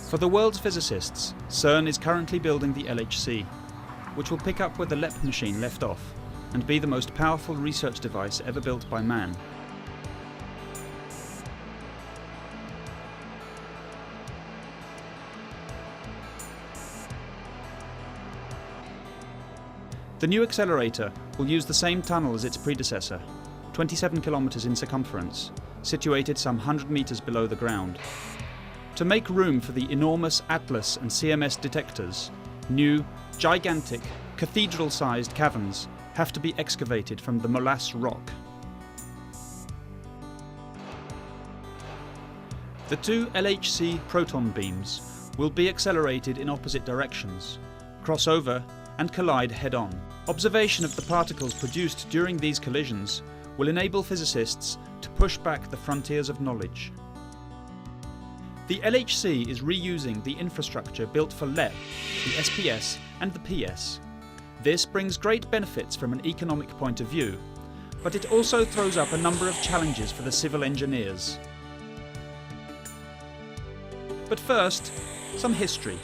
For the world's physicists, CERN is currently building the LHC, which will pick up where the Leppa machine left off and be the most powerful research device ever built by man. The new accelerator will use the same tunnel as its predecessor, 27 kilometers in circumference, situated some 100 meters below the ground. To make room for the enormous Atlas and CMS detectors, new, gigantic, cathedral-sized caverns have to be excavated from the molasse rock. The two LHC proton beams will be accelerated in opposite directions, cross over and collide head-on. Observation of the particles produced during these collisions will enable physicists to push back the frontiers of knowledge. The LHC is reusing the infrastructure built for Leppa, the SPS and the PS. This brings great benefits from an economic point of view, but it also throws up a number of challenges for the civil engineers. But first, some history.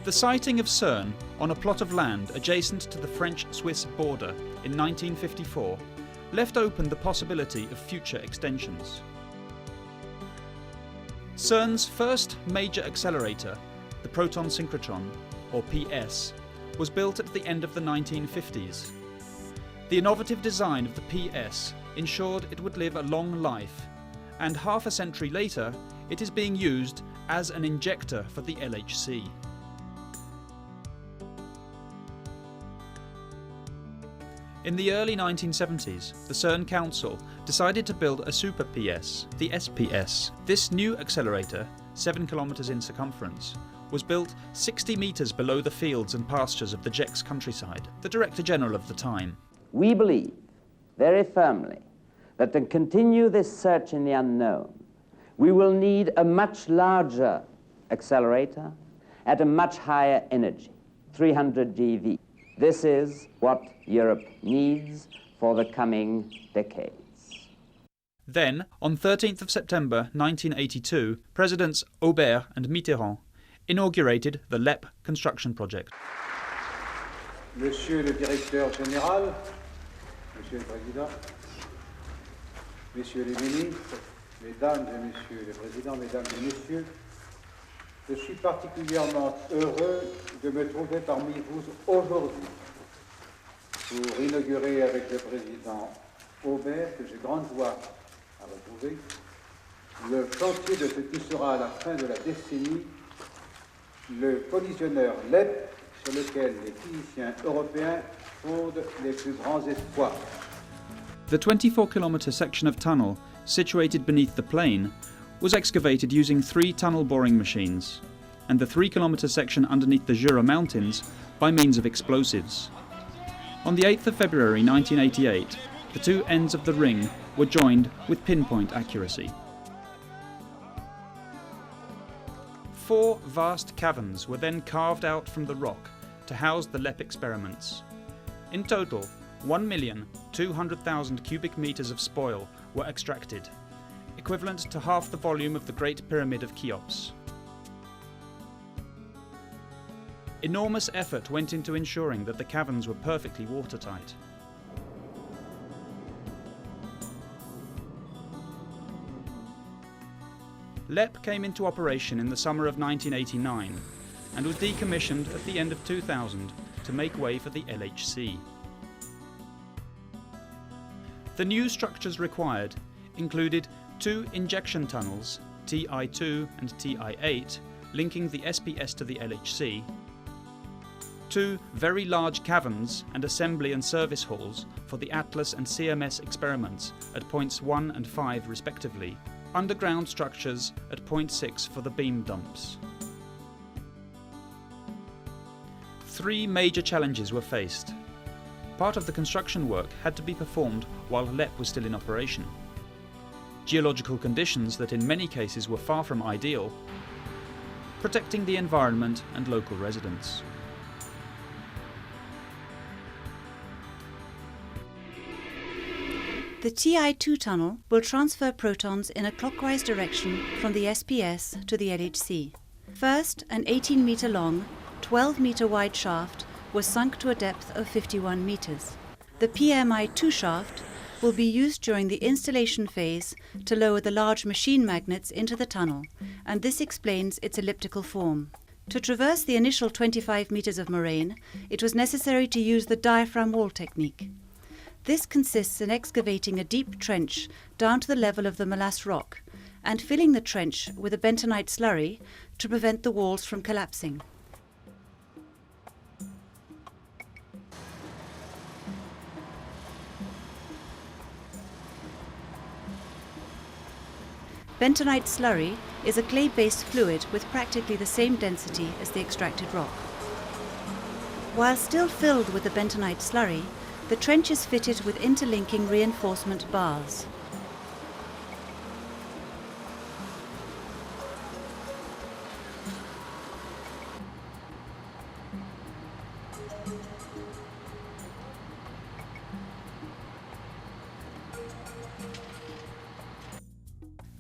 The sighting of CERN on a plot of land adjacent to the French-Swiss border in 1954 left open the possibility of future extensions. CERN's first major accelerator, the proton synchrotron, or PS, was built at the end of the 1950s. The innovative design of the PS ensured it would live a long life, and half a century later it is being used as an injector for the LHC. In the early 1970s, the CERN Council decided to build a super PS, the SPS. This new accelerator, 7 kilometers in circumference, was built 60 meters below the fields and pastures of the Gex countryside. The Director General of the time. We believe very firmly that to continue this search in the unknown, we will need a much larger accelerator at a much higher energy, 300 GeV. This is what Europe needs for the coming decades. Then, on 13th of September 1982, Presidents Aubert and Mitterrand inaugurated the Leppa construction project. Monsieur le Directeur Général, Monsieur le Président, Messieurs les ministres, Mesdames et Messieurs les Présidents, Mesdames et Messieurs, je suis particulièrement heureux de me trouver parmi vous aujourd'hui pour inaugurer avec le président Aubert, que j'ai grande joie à retrouver, le chantier de ce qui sera à la fin de la décennie le collisionneur Leppa sur lequel les physiciens européens fondent les plus grands espoirs. The 24-kilometer section of tunnel situated beneath the plain was excavated using 3 tunnel boring machines, and the 3-kilometer section underneath the Jura Mountains by means of explosives. On the 8th of February 1988, the two ends of the ring were joined with pinpoint accuracy. 4 vast caverns were then carved out from the rock to house the Leppa experiments. In total, 1,200,000 cubic meters of spoil were extracted, equivalent to half the volume of the Great Pyramid of Cheops. Enormous effort went into ensuring that the caverns were perfectly watertight. Leppa came into operation in the summer of 1989 and was decommissioned at the end of 2000 to make way for the LHC. The new structures required included 2 injection tunnels, Ti2 and Ti8, linking the SPS to the LHC, 2 very large caverns and assembly and service halls for the Atlas and CMS experiments at points 1 and 5 respectively, underground structures at point 6 for the beam dumps. 3 major challenges were faced. Part of the construction work had to be performed while Leppa was still in operation. Geological conditions that in many cases were far from ideal, protecting the environment and local residents. The Ti2 tunnel will transfer protons in a clockwise direction from the SPS to the LHC. First, an 18-metre long, 12-metre wide shaft was sunk to a depth of 51 metres. The PMI2 shaft will be used during the installation phase to lower the large machine magnets into the tunnel, and this explains its elliptical form. To traverse the initial 25 metres of moraine, it was necessary to use the diaphragm wall technique. This consists in excavating a deep trench down to the level of the molasse rock and filling the trench with a bentonite slurry to prevent the walls from collapsing. Bentonite slurry is a clay-based fluid with practically the same density as the extracted rock. While still filled with the bentonite slurry, the trench is fitted with interlinking reinforcement bars.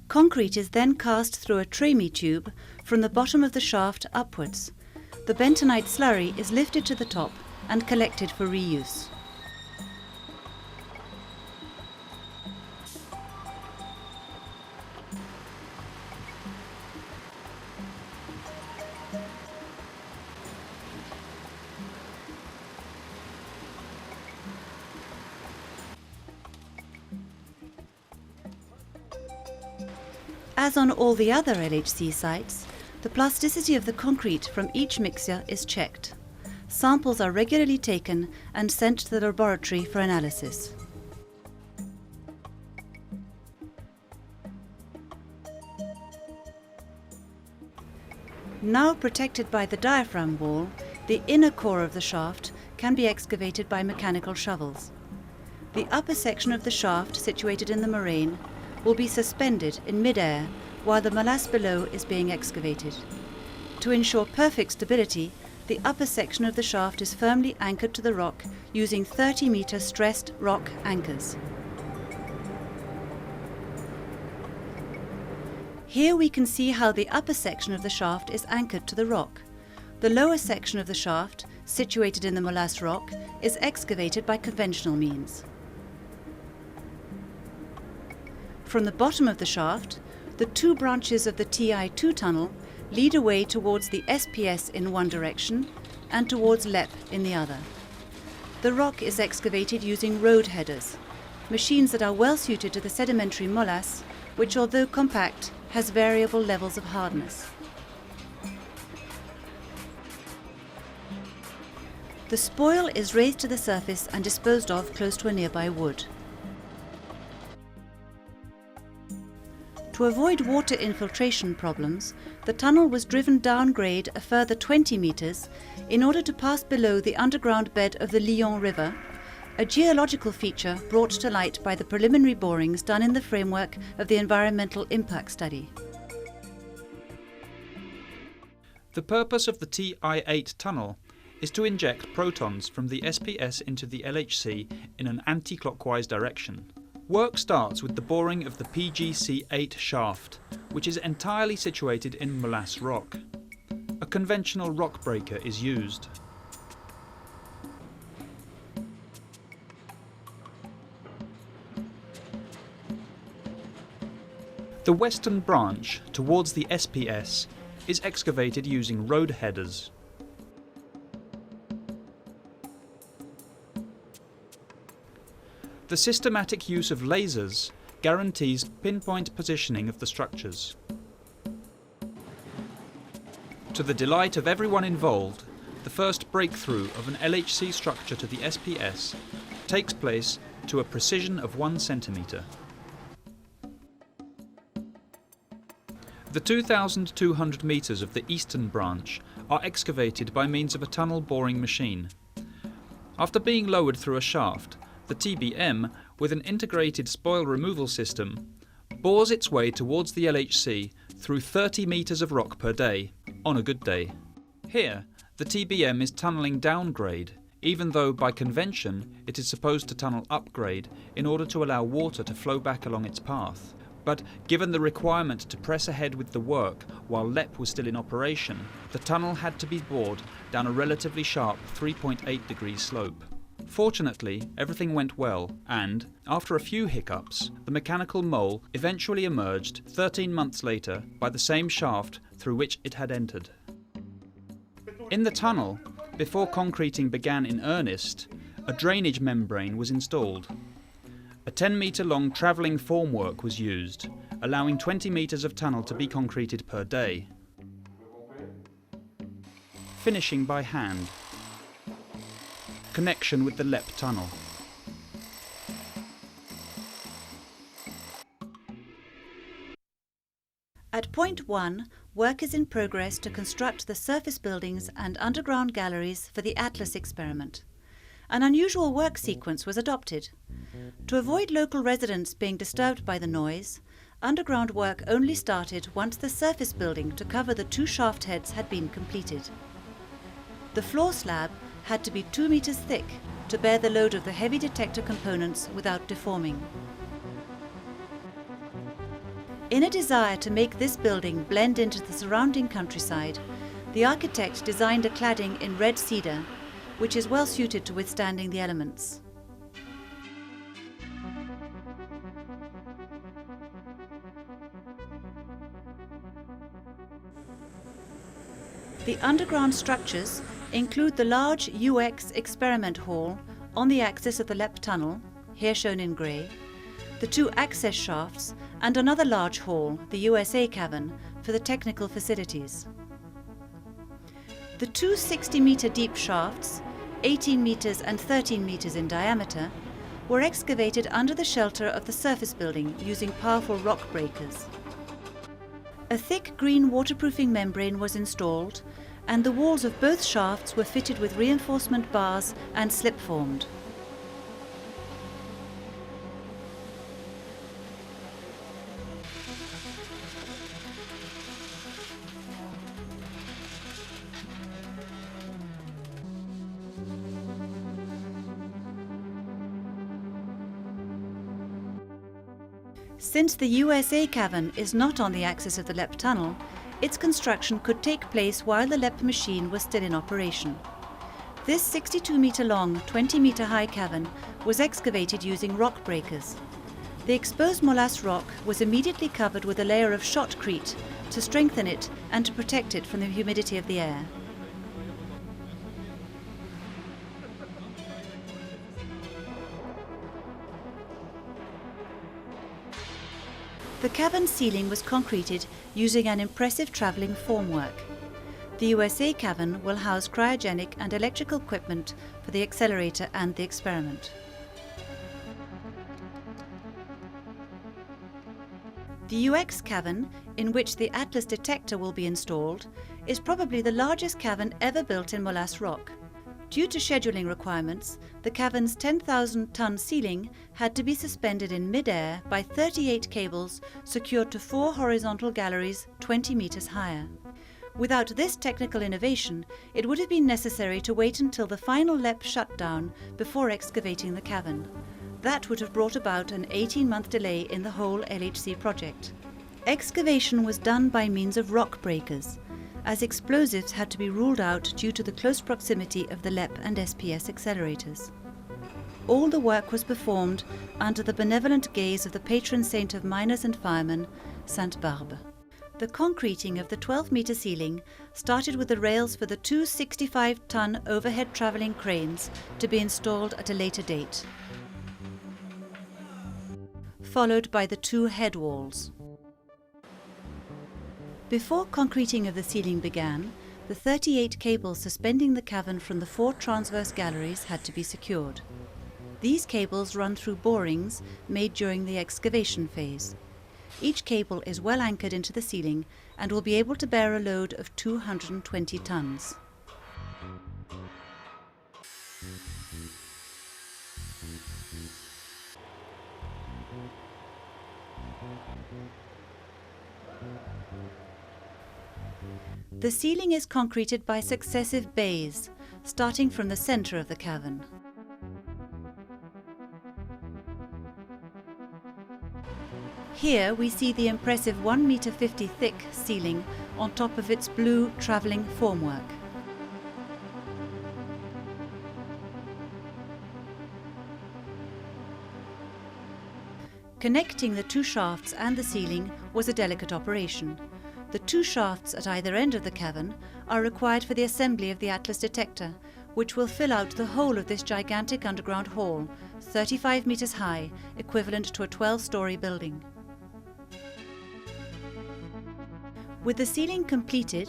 Concrete is then cast through a tramy tube from the bottom of the shaft upwards. The bentonite slurry is lifted to the top and collected for reuse. As on all the other LHC sites, the plasticity of the concrete from each mixture is checked. Samples are regularly taken and sent to the laboratory for analysis. Now protected by the diaphragm wall, the inner core of the shaft can be excavated by mechanical shovels. The upper section of the shaft, situated in the moraine, will be suspended in mid-air while the molasse below is being excavated. To ensure perfect stability, the upper section of the shaft is firmly anchored to the rock using 30-metre stressed rock anchors. Here we can see how the upper section of the shaft is anchored to the rock. The lower section of the shaft, situated in the molasse rock, is excavated by conventional means. From the bottom of the shaft, the two branches of the Ti2 Tunnel lead away towards the SPS in one direction and towards Leppa in the other. The rock is excavated using road headers, machines that are well suited to the sedimentary molasse, which, although compact, has variable levels of hardness. The spoil is raised to the surface and disposed of close to a nearby wood. To avoid water infiltration problems, the tunnel was driven downgrade a further 20 metres in order to pass below the underground bed of the Lyon River, a geological feature brought to light by the preliminary borings done in the framework of the environmental impact study. The purpose of the Ti2 tunnel is to inject protons from the SPS into the LHC in an anti-clockwise direction. Work starts with the boring of the PGC8 shaft, which is entirely situated in molasse rock. A conventional rock breaker is used. The western branch towards the SPS is excavated using road headers. The systematic use of lasers guarantees pinpoint positioning of the structures. To the delight of everyone involved, the first breakthrough of an LHC structure to the SPS takes place to a precision of 1 centimetre. The 2,200 metres of the eastern branch are excavated by means of a tunnel boring machine. After being lowered through a shaft, the TBM, with an integrated spoil removal system, bores its way towards the LHC through 30 metres of rock per day, on a good day. Here, the TBM is tunnelling downgrade, even though by convention it is supposed to tunnel upgrade in order to allow water to flow back along its path. But given the requirement to press ahead with the work while Leppa was still in operation, the tunnel had to be bored down a relatively sharp 3.8 degrees slope. Fortunately, everything went well and, after a few hiccups, the mechanical mole eventually emerged 13 months later by the same shaft through which it had entered. In the tunnel, before concreting began in earnest, a drainage membrane was installed. A 10-metre-long travelling formwork was used, allowing 20 metres of tunnel to be concreted per day. Finishing by hand. Connection with the Leppa tunnel. At point 1, work is in progress to construct the surface buildings and underground galleries for the Atlas experiment. An unusual work sequence was adopted. To avoid local residents being disturbed by the noise, underground work only started once the surface building to cover the 2 shaft heads had been completed. The floor slab had to be 2 meters thick to bear the load of the heavy detector components without deforming. In a desire to make this building blend into the surrounding countryside, the architect designed a cladding in red cedar, which is well suited to withstanding the elements. The underground structures include the large UX experiment hall on the axis of the Leppa tunnel, here shown in grey, the 2 access shafts and another large hall, the USA cavern, for the technical facilities. The 2 60-metre deep shafts, 18 metres and 13 metres in diameter, were excavated under the shelter of the surface building using powerful rock breakers. A thick green waterproofing membrane was installed, and the walls of both shafts were fitted with reinforcement bars and slip-formed. Since the USA cavern is not on the axis of the Leppa tunnel, its construction could take place while the Leppa machine was still in operation. This 62-metre-long, 20-metre-high cavern was excavated using rock breakers. The exposed molasse rock was immediately covered with a layer of shotcrete to strengthen it and to protect it from the humidity of the air. The cavern ceiling was concreted using an impressive travelling formwork. The USA cavern will house cryogenic and electrical equipment for the accelerator and the experiment. The UX cavern, in which the Atlas detector will be installed, is probably the largest cavern ever built in molasse rock. Due to scheduling requirements, the cavern's 10,000-ton ceiling had to be suspended in mid-air by 38 cables secured to 4 horizontal galleries 20 metres higher. Without this technical innovation, it would have been necessary to wait until the final Leppa shutdown before excavating the cavern. That would have brought about an 18-month delay in the whole LHC project. Excavation was done by means of rock breakers, as explosives had to be ruled out due to the close proximity of the Leppa and SPS accelerators. All the work was performed under the benevolent gaze of the patron saint of miners and firemen, Sainte Barbe. The concreting of the 12-metre ceiling started with the rails for the 2 65-ton overhead travelling cranes to be installed at a later date, followed by the 2 head walls. Before concreting of the ceiling began, the 38 cables suspending the cavern from the 4 transverse galleries had to be secured. These cables run through borings made during the excavation phase. Each cable is well anchored into the ceiling and will be able to bear a load of 220 tons. The ceiling is concreted by successive bays, starting from the centre of the cavern. Here we see the impressive 1.50 meter thick ceiling on top of its blue travelling formwork. Connecting the two shafts and the ceiling was a delicate operation. The two shafts at either end of the cavern are required for the assembly of the Atlas detector, which will fill out the whole of this gigantic underground hall, 35 metres high, equivalent to a 12-storey building. With the ceiling completed,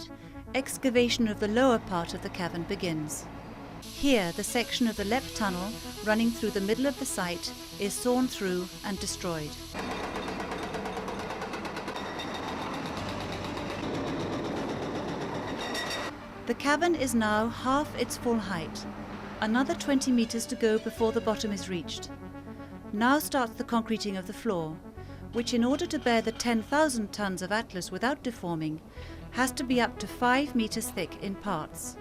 excavation of the lower part of the cavern begins. Here, the section of the Leppa tunnel running through the middle of the site is sawn through and destroyed. The cavern is now half its full height. Another 20 metres to go before the bottom is reached. Now starts the concreting of the floor, which, in order to bear the 10,000 tons of Atlas without deforming, has to be up to 5 metres thick in parts.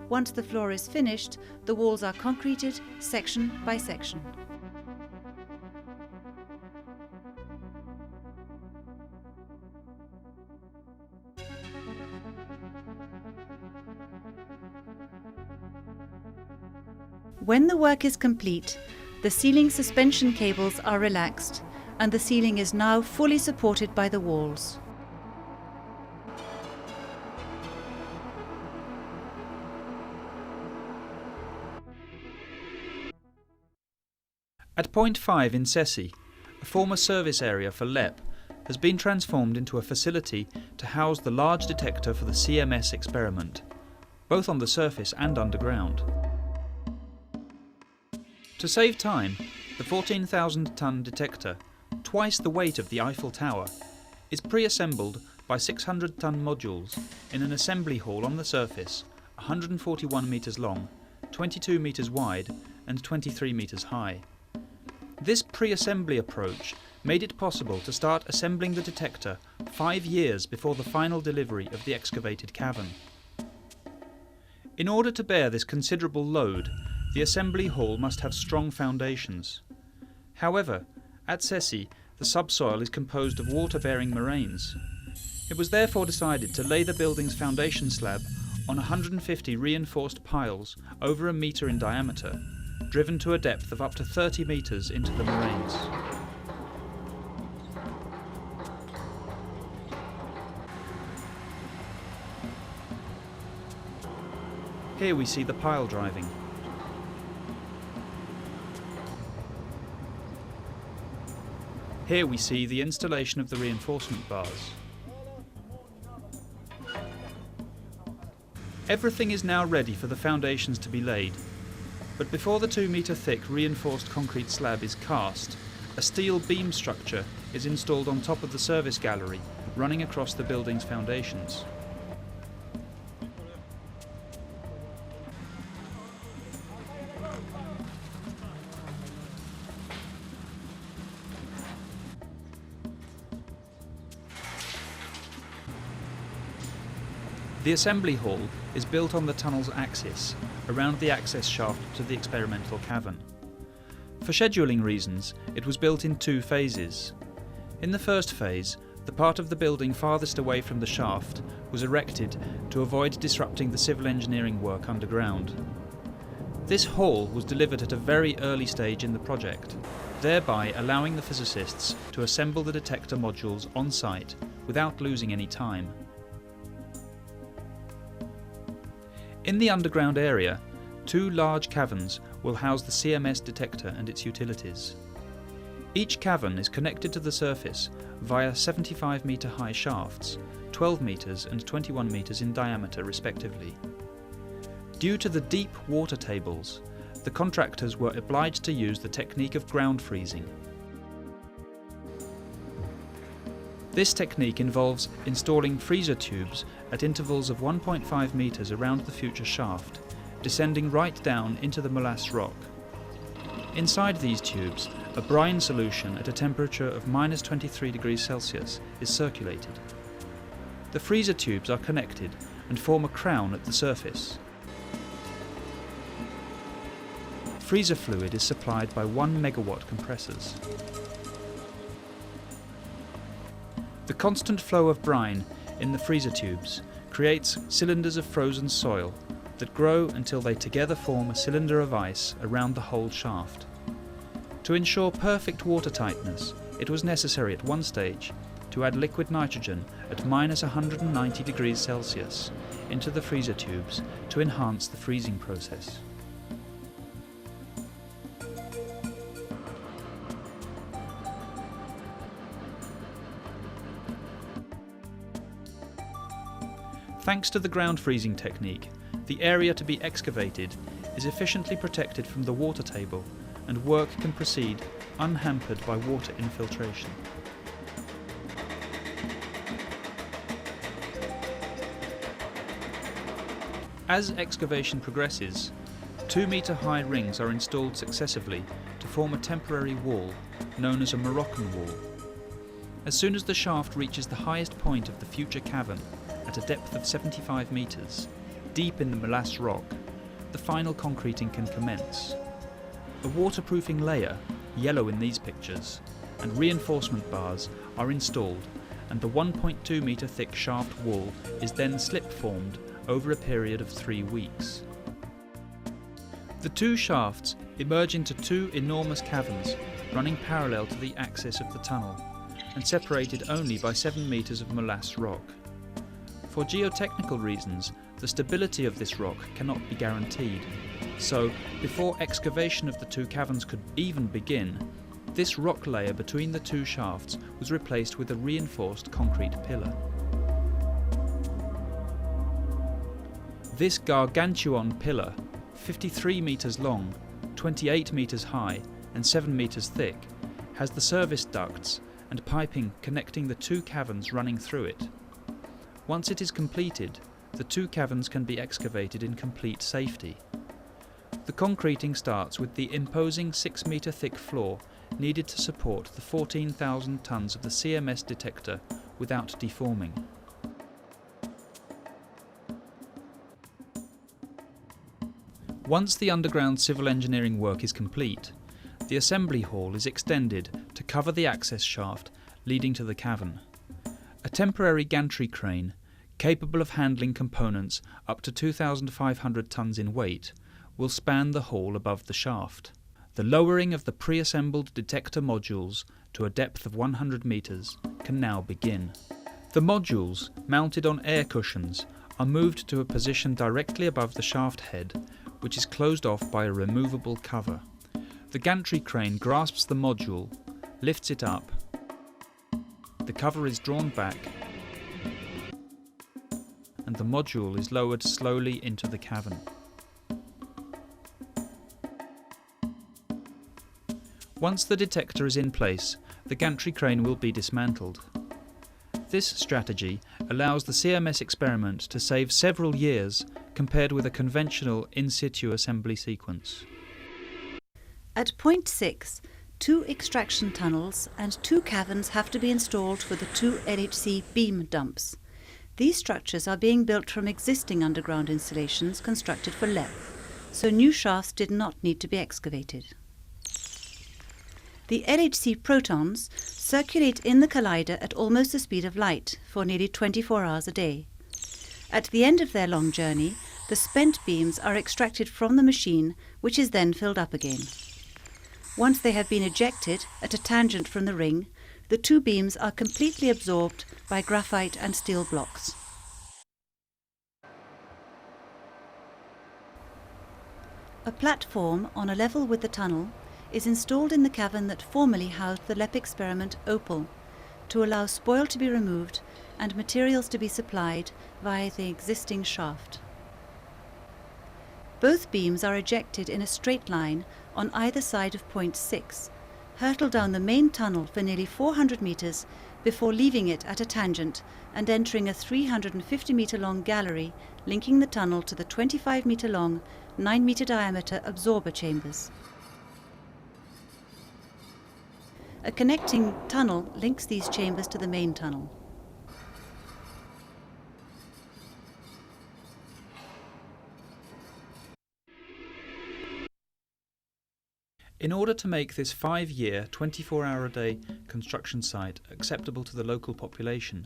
Once the floor is finished, the walls are concreted section by section. When the work is complete, the ceiling suspension cables are relaxed and the ceiling is now fully supported by the walls. At Point 5 in Cessi, a former service area for Leppa has been transformed into a facility to house the large detector for the CMS experiment, both on the surface and underground. To save time, the 14,000-ton detector, twice the weight of the Eiffel Tower, is pre-assembled by 600-ton modules in an assembly hall on the surface, 141 metres long, 22 metres wide and 23 metres high. This pre-assembly approach made it possible to start assembling the detector 5 years before the final delivery of the excavated cavern. In order to bear this considerable load, the assembly hall must have strong foundations. However, at Cessi, the subsoil is composed of water-bearing moraines. It was therefore decided to lay the building's foundation slab on 150 reinforced piles over a metre in diameter, driven to a depth of up to 30 metres into the moraines. Here we see the pile driving. Here we see the installation of the reinforcement bars. Everything is now ready for the foundations to be laid, but before the 2 metre thick reinforced concrete slab is cast, a steel beam structure is installed on top of the service gallery, running across the building's foundations. The assembly hall is built on the tunnel's axis, around the access shaft to the experimental cavern. For scheduling reasons, it was built in 2 phases. In the first phase, the part of the building farthest away from the shaft was erected to avoid disrupting the civil engineering work underground. This hall was delivered at a very early stage in the project, thereby allowing the physicists to assemble the detector modules on site without losing any time. In the underground area, 2 large caverns will house the CMS detector and its utilities. Each cavern is connected to the surface via 75 metre high shafts, 12 metres and 21 metres in diameter respectively. Due to the deep water tables, the contractors were obliged to use the technique of ground freezing. This technique involves installing freezer tubes at intervals of 1.5 metres around the future shaft, descending right down into the molasse rock. Inside these tubes, a brine solution at a temperature of -23 degrees Celsius is circulated. The freezer tubes are connected and form a crown at the surface. Freezer fluid is supplied by 1 megawatt compressors. The constant flow of brine in the freezer tubes creates cylinders of frozen soil that grow until they together form a cylinder of ice around the whole shaft. To ensure perfect watertightness, it was necessary at one stage to add liquid nitrogen at minus 190 degrees Celsius into the freezer tubes to enhance the freezing process. Thanks to the ground freezing technique, the area to be excavated is efficiently protected from the water table and work can proceed unhampered by water infiltration. As excavation progresses, 2-metre high rings are installed successively to form a temporary wall known as a Moroccan Wall. As soon as the shaft reaches the highest point of the future cavern, at a depth of 75 metres, deep in the molasse rock, the final concreting can commence. A waterproofing layer, yellow in these pictures, and reinforcement bars are installed, and the 1.2 metre thick shaft wall is then slip formed over a period of 3 weeks. The two shafts emerge into 2 enormous caverns running parallel to the axis of the tunnel, and separated only by 7 metres of molasse rock. For geotechnical reasons, the stability of this rock cannot be guaranteed, so before excavation of the 2 caverns could even begin, this rock layer between the 2 shafts was replaced with a reinforced concrete pillar. This gargantuan pillar, 53 metres long, 28 metres high and 7 metres thick, has the service ducts and piping connecting the 2 caverns running through it. Once it is completed, the 2 caverns can be excavated in complete safety. The concreting starts with the imposing 6-metre thick floor needed to support the 14,000 tonnes of the CMS detector without deforming. Once the underground civil engineering work is complete, the assembly hall is extended to cover the access shaft leading to the cavern. A temporary gantry crane, capable of handling components up to 2,500 tonnes in weight, will span the hall above the shaft. The lowering of the pre-assembled detector modules to a depth of 100 metres can now begin. The modules, mounted on air cushions, are moved to a position directly above the shaft head, which is closed off by a removable cover. The gantry crane grasps the module, lifts it up. The cover is drawn back, and the module is lowered slowly into the cavern. Once the detector is in place, the gantry crane will be dismantled. This strategy allows the CMS experiment to save several years compared with a conventional in situ assembly sequence. At point 6, 2 extraction tunnels and 2 caverns have to be installed for the 2 LHC beam dumps. These structures are being built from existing underground installations constructed for Leppa, so new shafts did not need to be excavated. The LHC protons circulate in the collider at almost the speed of light for nearly 24 hours a day. At the end of their long journey, the spent beams are extracted from the machine, which is then filled up again. Once they have been ejected at a tangent from the ring, the 2 beams are completely absorbed by graphite and steel blocks. A platform on a level with the tunnel is installed in the cavern that formerly housed the Leppa experiment Opal to allow spoil to be removed and materials to be supplied via the existing shaft. Both beams are ejected in a straight line on either side of point 6, hurtle down the main tunnel for nearly 400 metres before leaving it at a tangent and entering a 350-metre long gallery linking the tunnel to the 25-metre long, 9-metre diameter absorber chambers. A connecting tunnel links these chambers to the main tunnel. In order to make this 5-year, 24-hour-a-day construction site acceptable to the local population,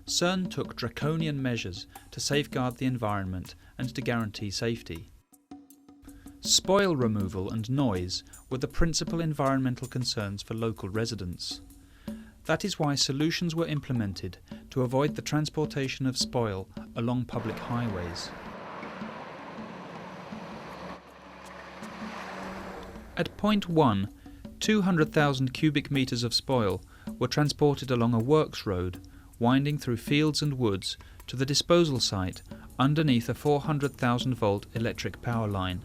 CERN took draconian measures to safeguard the environment and to guarantee safety. Spoil removal and noise were the principal environmental concerns for local residents. That is why solutions were implemented to avoid the transportation of spoil along public highways. At point 1, 200,000 cubic metres of spoil were transported along a works road winding through fields and woods to the disposal site underneath a 400,000 volt electric power line.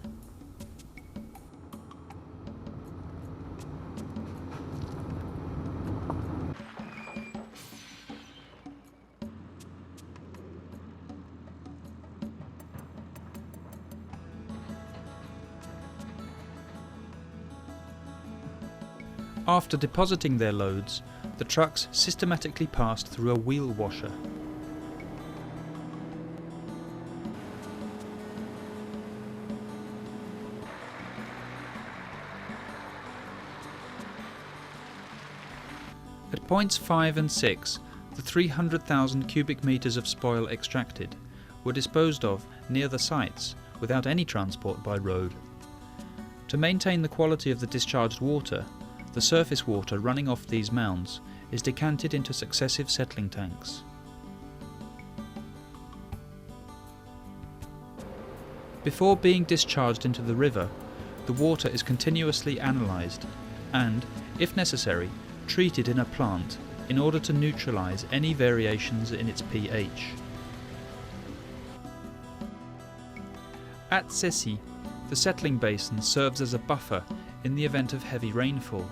After depositing their loads, the trucks systematically passed through a wheel washer. At points 5 and 6, the 300,000 cubic metres of spoil extracted were disposed of near the sites without any transport by road. To maintain the quality of the discharged water, the surface water running off these mounds is decanted into successive settling tanks. Before being discharged into the river, the water is continuously analysed and, if necessary, treated in a plant in order to neutralise any variations in its pH. At Cessy, the settling basin serves as a buffer in the event of heavy rainfall.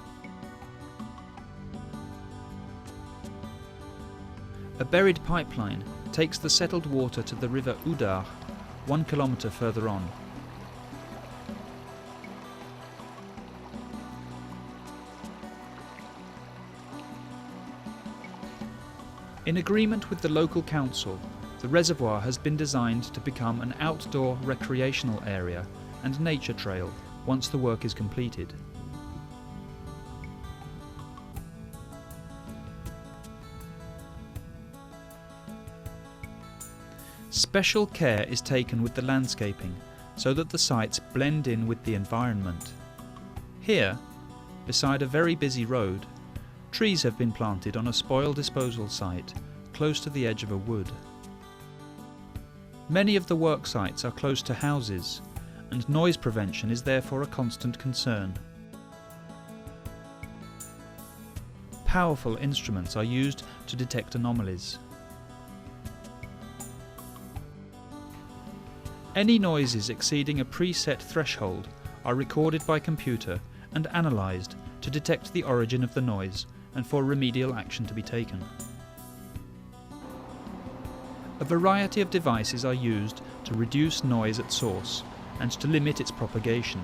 A buried pipeline takes the settled water to the river Oudar, 1 kilometre further on. In agreement with the local council, the reservoir has been designed to become an outdoor recreational area and nature trail once the work is completed. Special care is taken with the landscaping so that the sites blend in with the environment. Here, beside a very busy road, trees have been planted on a spoil disposal site close to the edge of a wood. Many of the work sites are close to houses, and noise prevention is therefore a constant concern. Powerful instruments are used to detect anomalies. Any noises exceeding a preset threshold are recorded by computer and analysed to detect the origin of the noise and for remedial action to be taken. A variety of devices are used to reduce noise at source and to limit its propagation.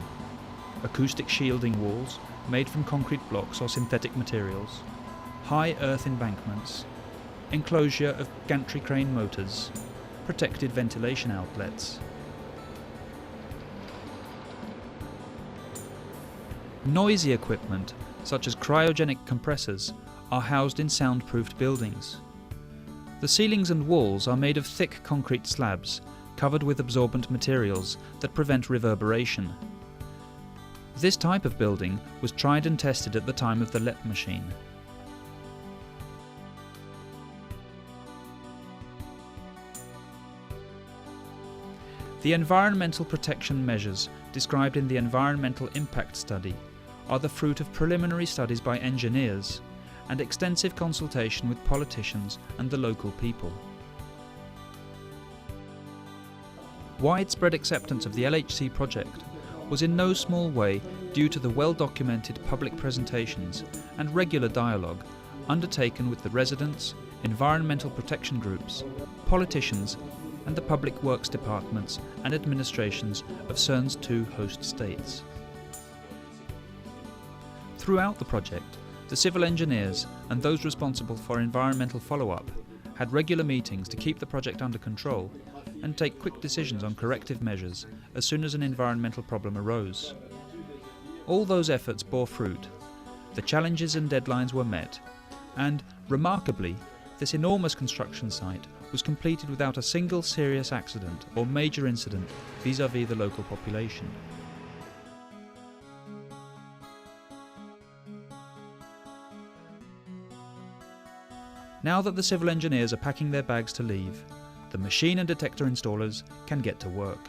Acoustic shielding walls made from concrete blocks or synthetic materials, high earth embankments, enclosure of gantry crane motors, protected ventilation outlets. Noisy equipment, such as cryogenic compressors, are housed in soundproofed buildings. The ceilings and walls are made of thick concrete slabs, covered with absorbent materials that prevent reverberation. This type of building was tried and tested at the time of the Leppa machine. The environmental protection measures described in the Environmental Impact Study are the fruit of preliminary studies by engineers and extensive consultation with politicians and the local people. Widespread acceptance of the LHC project was in no small way due to the well-documented public presentations and regular dialogue undertaken with the residents, environmental protection groups, politicians and the public works departments and administrations of CERN's 2 host states. Throughout the project, the civil engineers and those responsible for environmental follow-up had regular meetings to keep the project under control and take quick decisions on corrective measures as soon as an environmental problem arose. All those efforts bore fruit. The challenges and deadlines were met, and, remarkably, this enormous construction site was completed without a single serious accident or major incident vis-à-vis the local population. Now that the civil engineers are packing their bags to leave, the machine and detector installers can get to work.